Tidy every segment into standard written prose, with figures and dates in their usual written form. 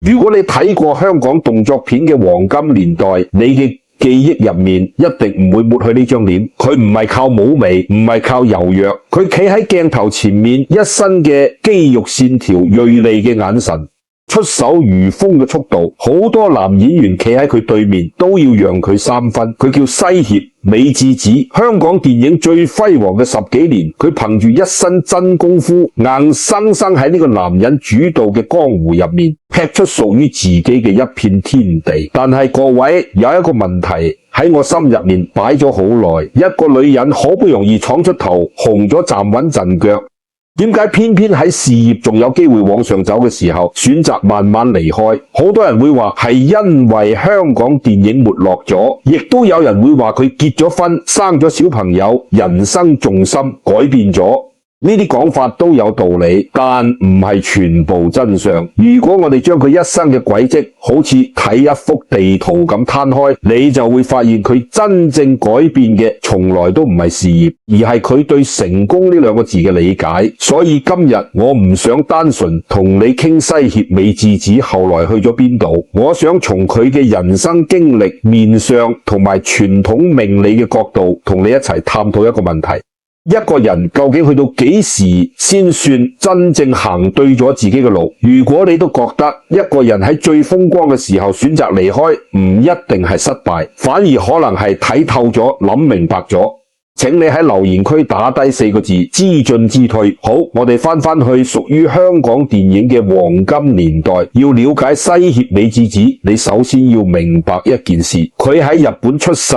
如果你睇過香港動作片嘅黃金年代，你嘅記憶入面一定唔會抹去呢張臉。佢唔係靠舞眉，唔係靠柔弱，佢企喺鏡頭前面，一身嘅肌肉線條、銳利嘅眼神、出手如風嘅速度，好多男演員企喺佢對面都要讓佢3分。佢叫西協美智子，香港電影最輝煌嘅10幾年，佢憑住一身真功夫，硬生生喺呢個男人主導嘅江湖入面，劈出屬於自己嘅一片天地。但係各位，有一個問題喺我心入面擺咗好耐，一個女人好不容易闖出頭，紅咗站穩陣腳，點解偏偏喺事業仲有機會往上走嘅時候，選擇慢慢離開？好多人會話係因為香港電影沒落咗，亦都有人會話佢結咗婚，生咗小朋友，人生重心改變咗。呢啲講法都有道理，但唔係全部真相。如果我哋將佢一生嘅軌跡好似睇一幅地圖咁攤開，你就會發現佢真正改變嘅從來都唔係事業，而係佢對成功呢兩個字嘅理解。所以今日我唔想單純同你傾西協美智子後來去咗邊度，我想從佢嘅人生經歷、面相同埋傳統命理嘅角度，同你一齊探討一個問題。一個人究竟去到幾時先算真正行對咗自己嘅路？如果你都覺得一個人喺最風光嘅時候選擇離開，唔一定係失敗，反而可能係睇透咗、諗明白咗。請你喺留言區打低4個字：知進知退。好，我哋翻去屬於香港電影嘅黃金年代。要了解西協美智子，你首先要明白一件事，佢喺日本出世，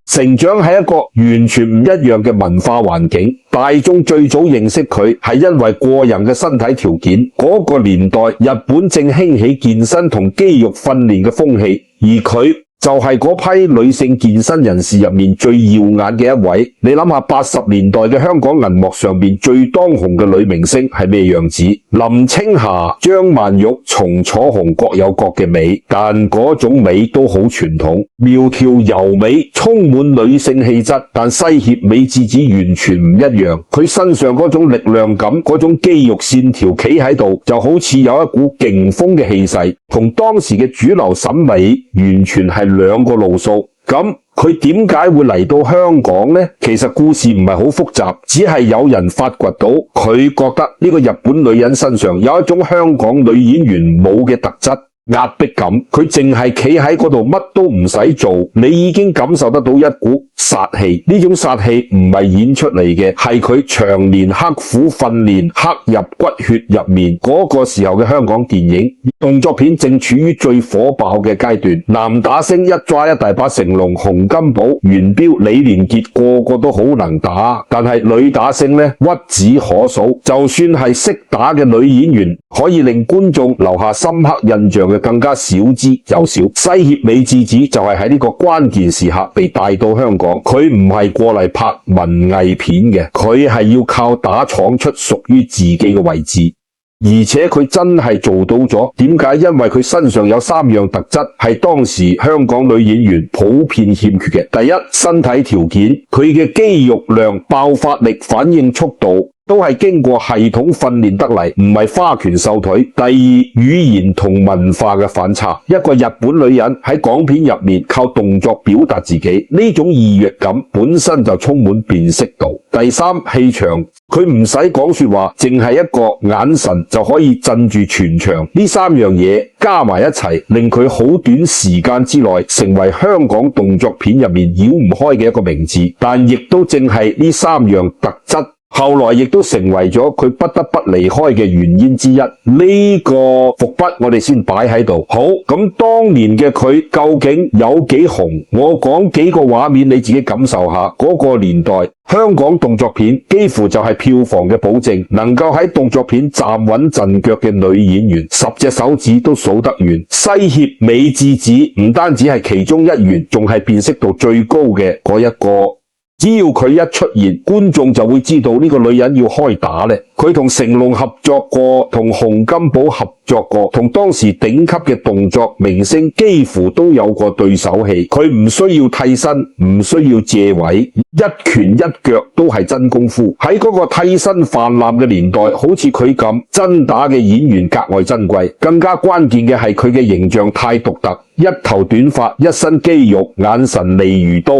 成長喺一個完全唔一樣嘅文化環境。大眾最早認識佢係因為過人嘅身體條件。嗰個年代，日本正興起健身同肌肉訓練嘅風氣，而佢就係嗰批女性健身人士入面最耀眼嘅一位。你諗下80年代嘅香港銀幕上面最當紅嘅女明星係咩樣子？林青霞、張曼玉、松楚紅各有各嘅美，但嗰種美都好傳統，苗條柔美，充滿女性氣質。但西協美智子完全唔一樣，佢身上嗰種力量感、嗰種肌肉線條企喺度，就好似有一股勁風嘅氣勢，同當時嘅主流審美完全係兩個路數。咁佢點解會嚟到香港呢？其實故事唔係好複雜，只係有人發掘到佢覺得呢個日本女人身上有一種香港女演員冇嘅特質。壓迫感，佢淨係企喺嗰度乜都唔使做，你已經感受得到一股殺氣。呢種殺氣唔係演出嚟嘅，係佢長年刻苦訓練刻入骨血入面。嗰個時候嘅香港電影動作片正處於最火爆嘅階段，男打星一抓一大把，成龍、洪金寶、元彪、李連杰個個都好能打，但係女打星呢，屈指可數。就算係識打嘅女演員，可以令觀眾留下深刻印象嘅更加少之又少。西協美智子就係喺呢個關鍵時刻被帶到香港，佢唔係過嚟拍文藝片嘅，佢係要靠打闖出屬於自己嘅位置。而且佢真係做到咗。點解？因為佢身上有3樣特質係當時香港女演員普遍欠缺嘅。第一，身體條件，佢嘅肌肉量、爆發力、反應速度都係經過系統訓練得嚟，唔係花拳繡腿。第二，語言同文化嘅反差，一個日本女人喺港片入面靠動作表達自己，呢種異域感本身就充滿辨識度。第三，氣場，佢唔使講說話，淨係一個眼神就可以鎮住全場。呢3樣嘢加埋一齊，令佢好短時間之內成為香港動作片入面繞唔開嘅一個名字。但亦都正係呢3樣特質，後來亦都成為咗佢不得不離開嘅原因之一。呢個伏筆我哋先擺喺度。好，咁當年嘅佢究竟有幾紅？我講幾個畫面，你自己感受下。嗰個年代香港動作片幾乎就係票房嘅保證，能夠喺動作片站穩陣腳嘅女演員10隻手指都數得完。西協美智子唔單止係其中一員，仲係辨識度最高嘅嗰一個。只要佢一出現，觀眾就會知道呢個女人要開打咧。佢同成龍合作過，同洪金寶合作過，同當時頂級嘅動作明星幾乎都有過對手戲。佢唔需要替身，唔需要借位，一拳一腳都係真功夫。喺嗰個替身泛濫嘅年代，好似佢咁真打嘅演員格外珍貴。更加關鍵嘅係佢嘅形象太獨特，一頭短髮，一身肌肉，眼神利如刀。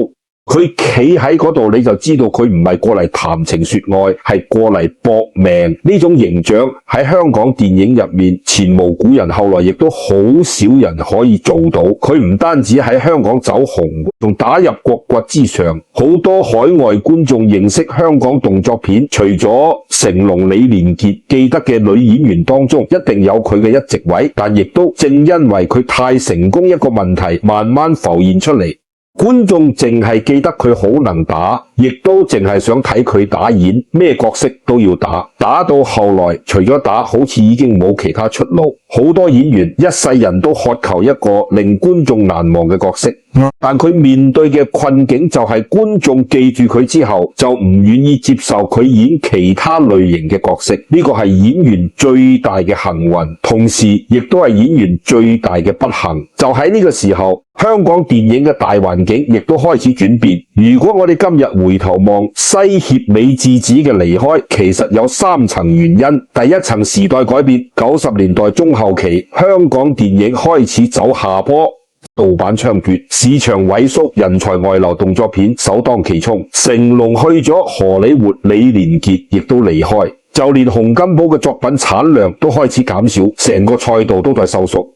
佢企喺嗰度，你就知道佢唔係過嚟談情說愛，係過嚟搏命。呢種形象喺香港電影入面前無古人，後來亦都好少人可以做到。佢唔單止喺香港走紅，仲打入國腳之上。好多海外觀眾認識香港動作片，除咗成龍、李連杰記得嘅女演員當中，一定有佢嘅一席位。但亦都正因為佢太成功，一個問題慢慢浮現出嚟。觀眾淨係記得佢好能打，亦都淨係想睇佢打演，咩角色都要打。打到後來，除咗打，好似已經冇其他出路。好多演員一世人都渴求一個令觀眾難忘嘅角色，但佢面對嘅困境就係觀眾記住佢之後，就唔願意接受佢演其他類型嘅角色。呢個係演員最大嘅幸運，同時亦都係演員最大嘅不幸。就喺呢個時候，香港電影嘅大環境亦都開始轉變。如果我哋今日回頭望西協美智子嘅離開，其實有3層原因。第一層，時代改變，90年代中後期，香港電影開始走下坡，盜版猖獗，市場萎縮，人才外流，動作片首當其衝。成龍去咗荷里活，李連杰亦都離開，就連洪金寶嘅作品產量都開始減少，成個賽道都在收縮。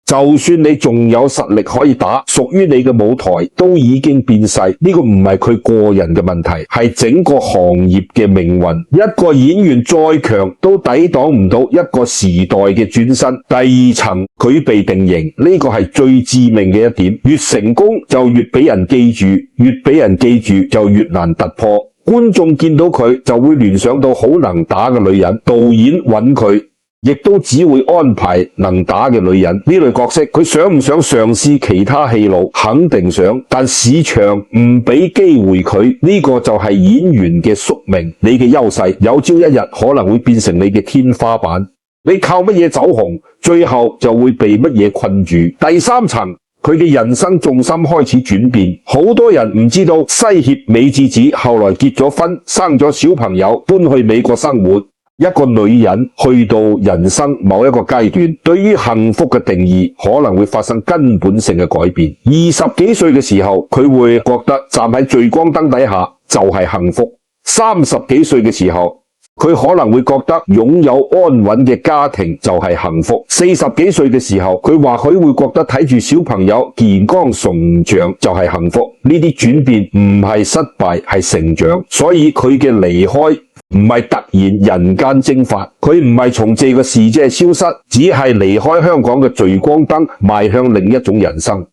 就算你仲有實力可以打，屬於你嘅舞台都已經變細。呢個唔係佢個人嘅問題，係整個行業嘅命運。一個演員再強都抵擋唔到一個時代嘅轉身。第二層，佢被定型，呢個係最致命嘅一點。越成功就越俾人記住，越俾人記住就越難突破。觀眾見到佢就會聯想到好能打嘅女人，導演揾佢亦都只會安排能打嘅女人。呢類角色佢想唔想嘗試其他戲路？肯定想，但市場唔俾機會佢。呢個就係演員嘅宿命。你嘅優勢有朝一日可能會變成你嘅天花板。你靠乜嘢走紅，最後就會被乜嘢困住。第三層，佢嘅人生重心開始轉變。好多人唔知道西協美智子後來結咗婚，生咗小朋友，搬去美國生活。一個女人去到人生某一個階段，對於幸福嘅定義可能會發生根本性嘅改變。20幾歲嘅時候，佢會覺得站喺聚光燈底下就係幸福。30幾歲嘅時候，佢可能會覺得擁有安穩嘅家庭就係幸福。40幾歲嘅時候，佢或許會覺得睇住小朋友健康成長就係幸福。呢啲轉變唔係失敗，係成長。所以佢嘅離開唔係突然人間蒸發，佢唔係從這個世界消失，只係離開香港嘅聚光燈，邁向另一種人生。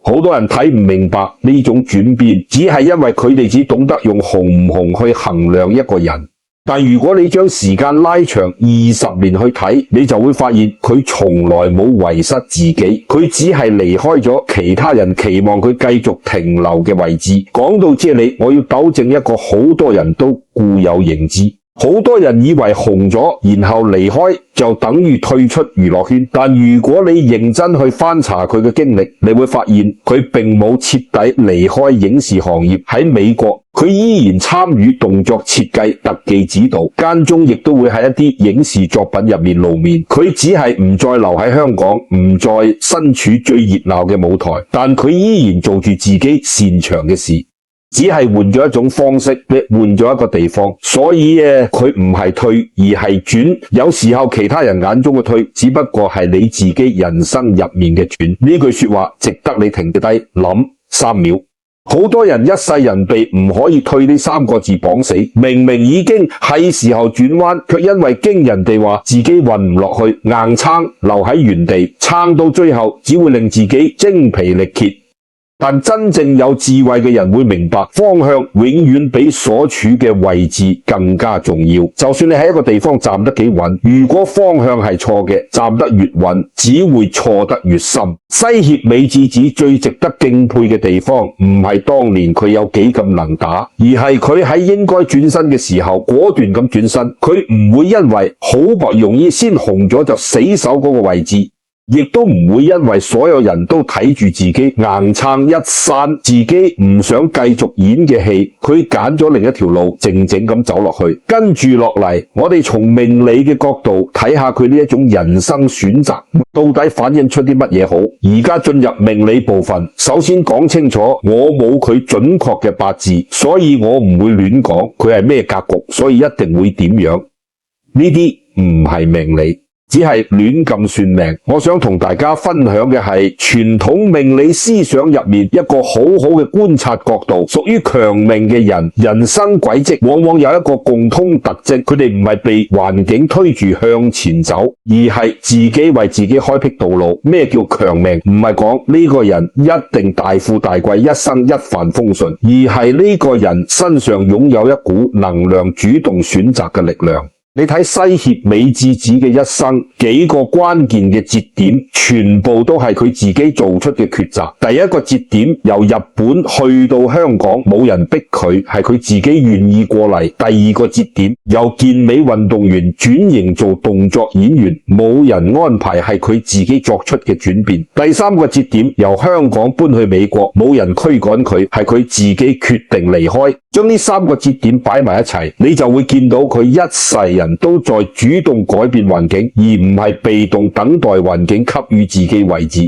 好多人睇唔明白呢種轉變，只係因為佢哋只懂得用紅唔紅去衡量一個人。但如果你將時間拉長20年去睇，你就會發現佢從來冇遺失自己，佢只係離開咗其他人期望佢繼續停留嘅位置。講到這裡，我要糾正一個好多人都固有認知。好多人以為紅咗，然後離開就等於退出娛樂圈。但如果你認真去翻查佢嘅經歷，你會發現佢並冇徹底離開影視行業。喺美國，佢依然參與動作設計、特技指導，間中亦都會喺一啲影視作品入面露面。佢只係唔再留喺香港，唔再身處最熱鬧嘅舞台，但佢依然做住自己擅長嘅事。只係換咗一種方式，換咗一個地方，所以佢唔係退而係轉。有時候其他人眼中嘅退，只不過係你自己人生入面嘅轉。呢句說話值得你停低諗3秒。好多人一世人被唔可以退呢3個字綁死，明明已經係時候轉彎，卻因為驚人哋話自己運唔落去，硬撐留喺原地，撐到最後只會令自己精疲力竭。但真正有智慧嘅人會明白，方向永遠比所處嘅位置更加重要。就算你喺一個地方站得幾穩，如果方向係錯嘅，站得越穩，只會錯得越深。西協美智子最值得敬佩嘅地方，唔係當年佢有幾咁能打，而係佢喺應該轉身嘅時候果斷咁轉身。佢唔會因為好不容易先紅咗就死守嗰個位置，亦都唔會因為所有人都睇住自己硬撐一山，自己唔想繼續演嘅戲，佢揀咗另一條路，靜靜咁走落去。跟住落嚟，我哋從命理嘅角度睇下佢呢一種人生選擇，到底反映出啲乜嘢好？而家進入命理部分，首先講清楚，我冇佢準確嘅八字，所以我唔會亂講佢係咩格局，所以一定會點樣。呢啲唔係命理，只係亂咁算命。我想同大家分享嘅係傳統命理思想入面一個好好嘅觀察角度。屬於強命嘅人，人生軌跡往往有一個共通特徵，佢哋唔係被環境推住向前走，而係自己為自己開闢道路。咩叫強命？唔係講呢個人一定大富大貴，一生一帆風順，而係呢個人身上擁有一股能量，主動選擇嘅力量。你睇西協美智子嘅一生，幾個關鍵嘅節點，全部都係佢自己做出嘅抉擇。第一個節點由日本去到香港，冇人逼佢，係佢自己願意過嚟。第二個節點由健美運動員轉型做動作演員，冇人安排，係佢自己作出嘅轉變。第三個節點由香港搬去美國，冇人驅趕佢，係佢自己決定離開。將呢三個節點擺埋一齊，你就會見到佢一世人都在主動改變環境，而唔係被動等待環境給予自己位置。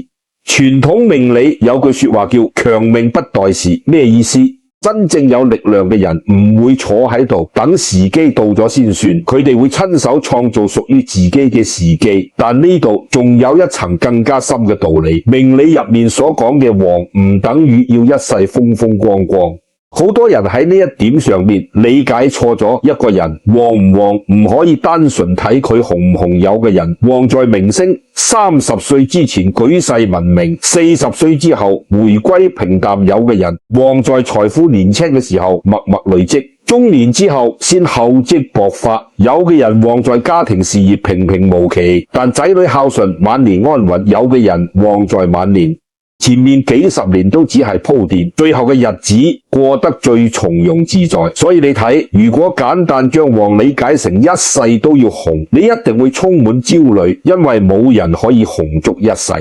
傳統命理有句說話叫強命不待時，咩意思？真正有力量嘅人唔會坐喺度等時機到咗先算，佢哋會親手創造屬於自己嘅時機。但呢度仲有一層更加深嘅道理，命理入面所講嘅旺唔等於要一世風風光光。好多人喺呢一點上面理解錯咗，一個人旺唔旺唔可以單純睇佢紅唔紅。有嘅人旺在明星30歲之前舉世聞名，40歲之後回歸平淡。有嘅人旺在財富年輕嘅時候默默累積，中年之後先厚積薄發。有嘅人旺在家庭事業平平無奇，但仔女孝順晚年安穩。有嘅人旺在晚年，前面幾十年都只係鋪墊，最後嘅日子過得最從容自在。所以你睇，如果簡單將旺理解成一世都要紅，你一定會充滿焦慮，因為冇人可以紅足一世。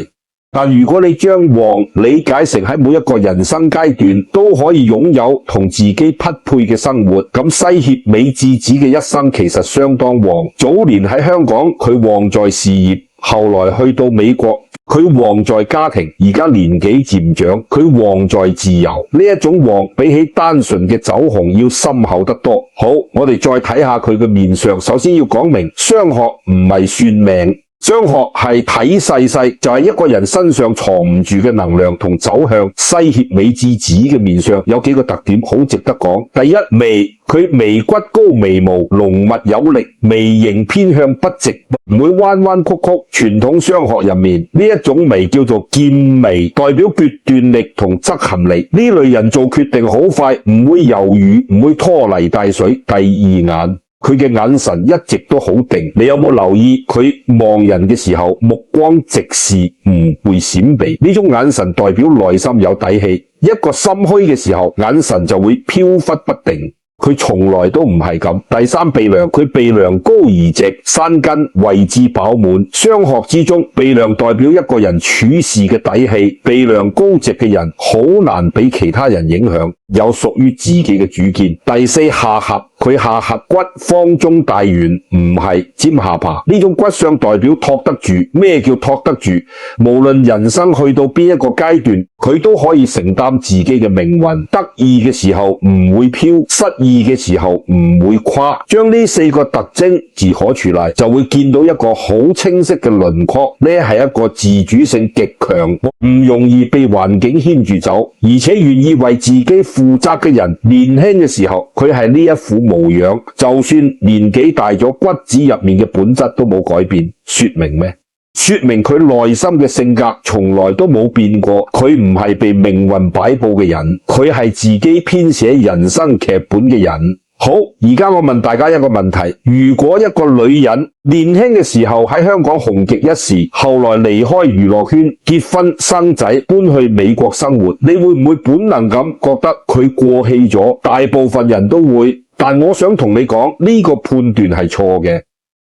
但如果你將旺理解成喺每一個人生階段都可以擁有同自己匹配嘅生活，咁西協美智子嘅一生其實相當旺。早年喺香港，佢旺在事業，後來去到美國，佢旺在家庭，而家年紀漸長，佢旺在自由。呢一種旺比起單純嘅走紅要深厚得多。好，我哋再睇下佢嘅面相。首先要講明，相學唔係算命，相學係睇細細，就係一個人身上藏唔住嘅能量同走向。西協美智子嘅面相有幾個特點好值得講。第一，眉，佢眉骨高眉毛，濃密有力，眉形偏向筆直，唔會彎彎曲曲。傳統相學入面呢一種眉叫做劍眉，代表決斷力同執行力。呢類人做決定好快，唔會猶豫，唔會拖泥帶水。第二，眼，佢嘅眼神一直都好定。你有冇留意佢望人嘅時候目光直視，唔會閃避？呢種眼神代表內心有底氣。一個心虛嘅時候，眼神就會飄忽不定。佢從來都唔係咁。第三，鼻梁，佢鼻梁高而直，山根位置飽滿。相學之中，鼻梁代表一個人處事嘅底氣。鼻梁高直嘅人好難俾其他人影響，有屬於自己嘅主見。第四，下頜，佢下頜骨方中大圓，唔係尖下巴。呢種骨相代表托得住。咩叫托得住？無論人生去到邊一個階段，佢都可以承擔自己嘅命運。得意嘅時候唔會飄，失意嘅時候唔會垮。將呢四個特徵自可處理，就會見到一個好清晰嘅輪廓。呢係一個自主性極強，唔容易被環境牽住走，而且願意為自己負責嘅人。年輕嘅時候佢係呢一副模樣，就算年紀大咗，骨子入面嘅本質都冇改變。說明咩？說明佢內心嘅性格從來都冇變過，佢唔係被命運擺佈嘅人，佢係自己編寫人生劇本嘅人。好，而家我問大家一個問題，如果一個女人年輕嘅時候喺香港紅極一時，後來離開娛樂圈，結婚生仔，搬去美國生活，你會唔會本能咁覺得佢過氣咗？大部分人都會，但我想同你講，呢個判斷係錯嘅。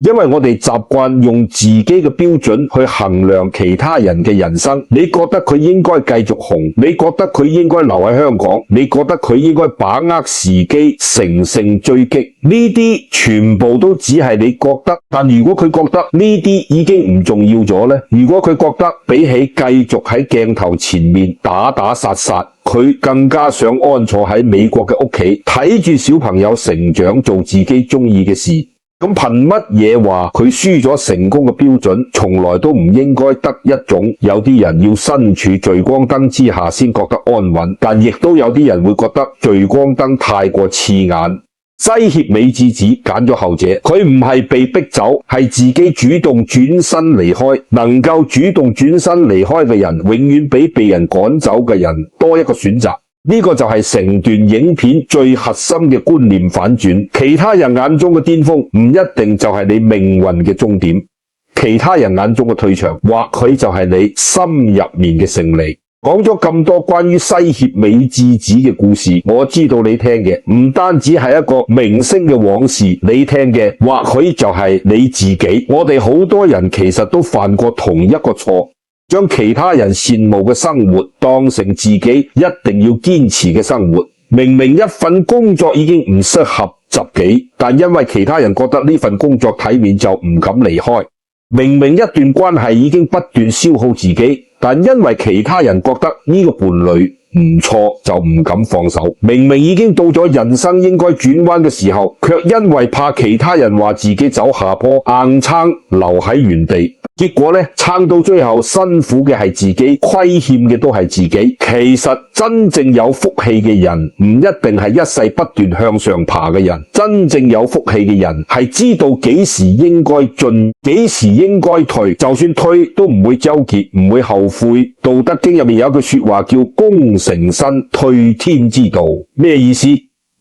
因為我哋習慣用自己嘅標準去衡量其他人嘅人生，你覺得佢應該繼續紅，你覺得佢應該留喺香港，你覺得佢應該把握時機乘勝追擊，呢啲全部都只係你覺得。但如果佢覺得呢啲已經唔重要咗呢？如果佢覺得比起繼續喺鏡頭前面打打殺殺，佢更加想安坐喺美國嘅屋企，睇住小朋友成長，做自己中意嘅事，咁憑乜嘢話佢輸咗成功嘅標準？從來都唔應該得一種，有啲人要身處聚光燈之下先覺得安穩，但亦都有啲人會覺得聚光燈太過刺眼。西協美智子揀咗後者，佢唔係被逼走，係自己主動轉身離開。能夠主動轉身離開嘅人，永遠比被人趕走嘅人多一個選擇。呢個就係成段影片最核心嘅觀念反轉。其他人眼中嘅巔峰唔一定就係你命運嘅終點，其他人眼中嘅退場或許就係你心入面嘅勝利。講咗咁多關於西協美智子嘅故事，我知道你聽嘅唔單止係一個明星嘅往事，你聽嘅或許就係你自己。我哋好多人其實都犯過同一個錯，將其他人羨慕嘅生活當成自己一定要堅持嘅生活。明明一份工作已經唔適合自己，但因為其他人覺得呢份工作體面就唔敢離開。明明一段關係已經不斷消耗自己，但因為其他人覺得呢個伴侶唔錯就唔敢放手。明明已經到咗人生應該轉彎嘅時候，卻因為怕其他人話自己走下坡，硬撐留喺原地。結果呢，撐到最後辛苦嘅係自己，虧欠嘅都係自己。其實真正有福氣嘅人唔一定係一世不斷向上爬嘅人，真正有福氣嘅人係知道幾時應該進，幾時應該退，就算退都唔會糾結，唔會後悔。道德經入面有一句說話叫功成身，退天之道。咩意思？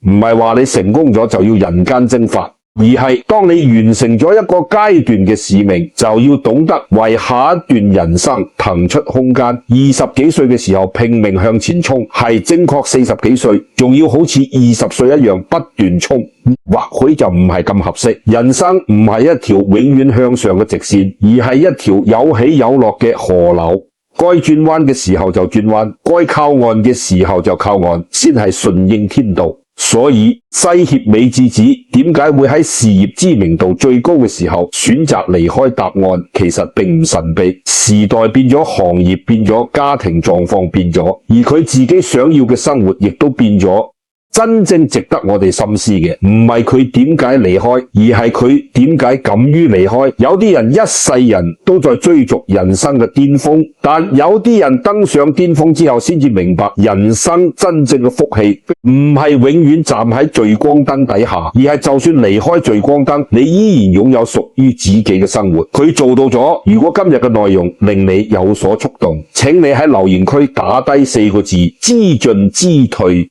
唔係話你成功咗就要人間蒸發，而係當你完成咗一個階段嘅使命，就要懂得為下一段人生騰出空間。20幾歲嘅時候拼命向前衝，係正確40幾歲，仲要好似20歲一樣不斷衝，或許就唔係咁合適。人生唔係一條永遠向上嘅直線，而係一條有起有落嘅河流。該轉彎嘅時候就轉彎，該靠岸嘅時候就靠岸，先係順應天道。所以西協美智子點解會喺事業知名度最高嘅時候選擇離開答案，其實並唔神秘。時代變咗，行業變咗，家庭狀況變咗，而佢自己想要嘅生活亦都變咗。真正值得我哋深思嘅，唔係佢點解離開，而係佢點解敢於離開。有啲人一世人都在追逐人生嘅巔峰，但有啲人登上巔峰之後先至明白，人生真正嘅福氣唔係永遠站喺聚光燈底下，而係就算離開聚光燈，你依然擁有屬於自己嘅生活。佢做到咗。如果今日嘅內容令你有所觸動，請你喺留言區打低4個字：知進知退。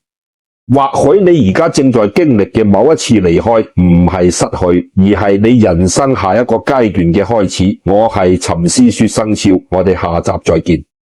或許你而家正在經歷嘅某一次離開唔係失去，而係你人生下一個階段嘅開始。我係沉思說生肖，我哋下集再見。